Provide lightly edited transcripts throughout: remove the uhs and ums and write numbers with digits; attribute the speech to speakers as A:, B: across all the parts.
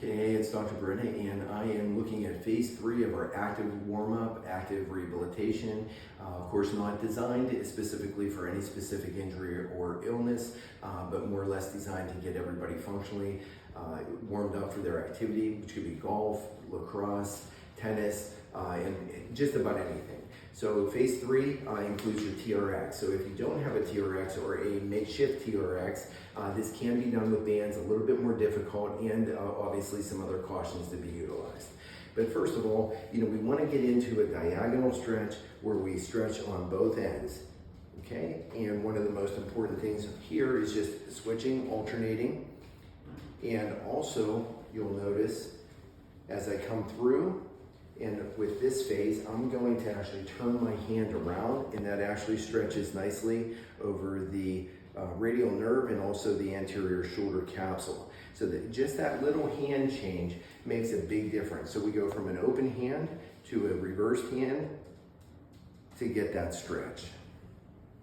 A: Okay, hey, it's Dr. Beretta, and I am looking at phase 3 of our active warm-up, active rehabilitation. Of course, not designed specifically for any specific injury or illness, but more or less designed to get everybody functionally warmed up for their activity, which could be golf, lacrosse, tennis, and just about anything. So phase 3 includes your TRX. So if you don't have a TRX or a makeshift TRX, this can be done with bands, a little bit more difficult, and obviously some other cautions to be utilized. But first of all, we want to get into a diagonal stretch where we stretch on both ends. Okay, and one of the most important things here is just switching, alternating, and also you'll notice as I come through. And with this phase, I'm going to actually turn my hand around, and that actually stretches nicely over the radial nerve and also the anterior shoulder capsule. So that just that little hand change makes a big difference. So we go from an open hand to a reversed hand to get that stretch.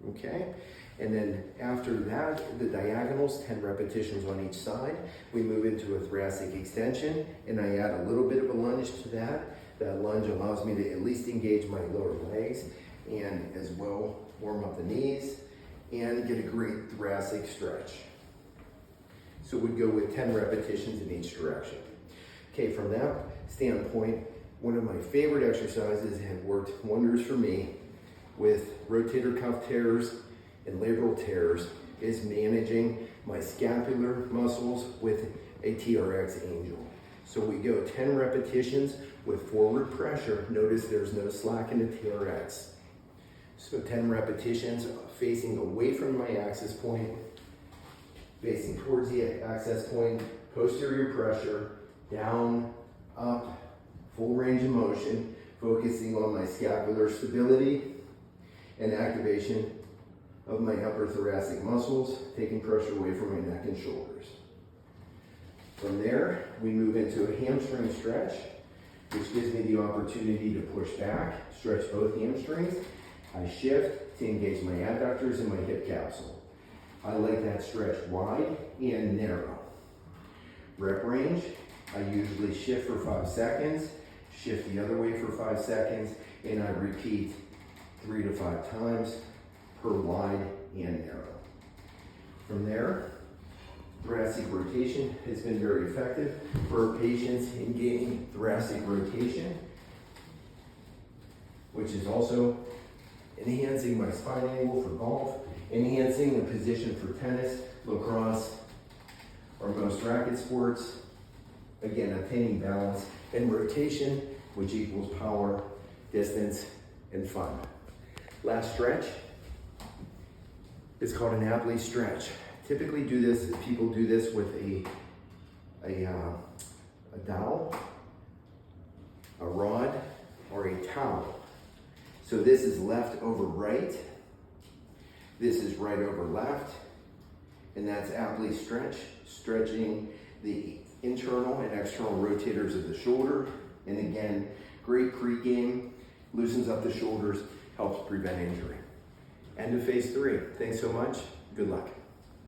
A: Okay? And then after that, the diagonals, 10 repetitions on each side. We move into a thoracic extension, and I add a little bit of a lunge to that. That lunge allows me to at least engage my lower legs and as well warm up the knees and get a great thoracic stretch. So we go with 10 repetitions in each direction. Okay, from that standpoint, one of my favorite exercises that have worked wonders for me with rotator cuff tears and labral tears is managing my scapular muscles with a TRX angel. So we go 10 repetitions with forward pressure. Notice there's no slack in the TRX. So 10 repetitions facing away from my axis point, facing towards the access point, posterior pressure, down, up, full range of motion, focusing on my scapular stability and activation of my upper thoracic muscles, taking pressure away from my neck and shoulders. From there, we move into a hamstring stretch, which gives me the opportunity to push back, stretch both hamstrings. I shift to engage my adductors and my hip capsule. I like that stretch wide and narrow. Rep range, I usually shift for 5 seconds, shift the other way for 5 seconds, and I repeat 3 to 5 times per wide and narrow. From there, thoracic rotation has been very effective for patients in gaining thoracic rotation, which is also enhancing my spine angle for golf, enhancing the position for tennis, lacrosse, or most racket sports. Again, attaining balance and rotation, which equals power, distance, and fun. Last stretch is called an Apley stretch. Typically people do this with a dowel, a rod, or a towel. So this is left over right, this is right over left, and that's Apley stretch, stretching the internal and external rotators of the shoulder. And again, great pre-game, loosens up the shoulders, helps prevent injury. End of phase 3. Thanks so much. Good luck.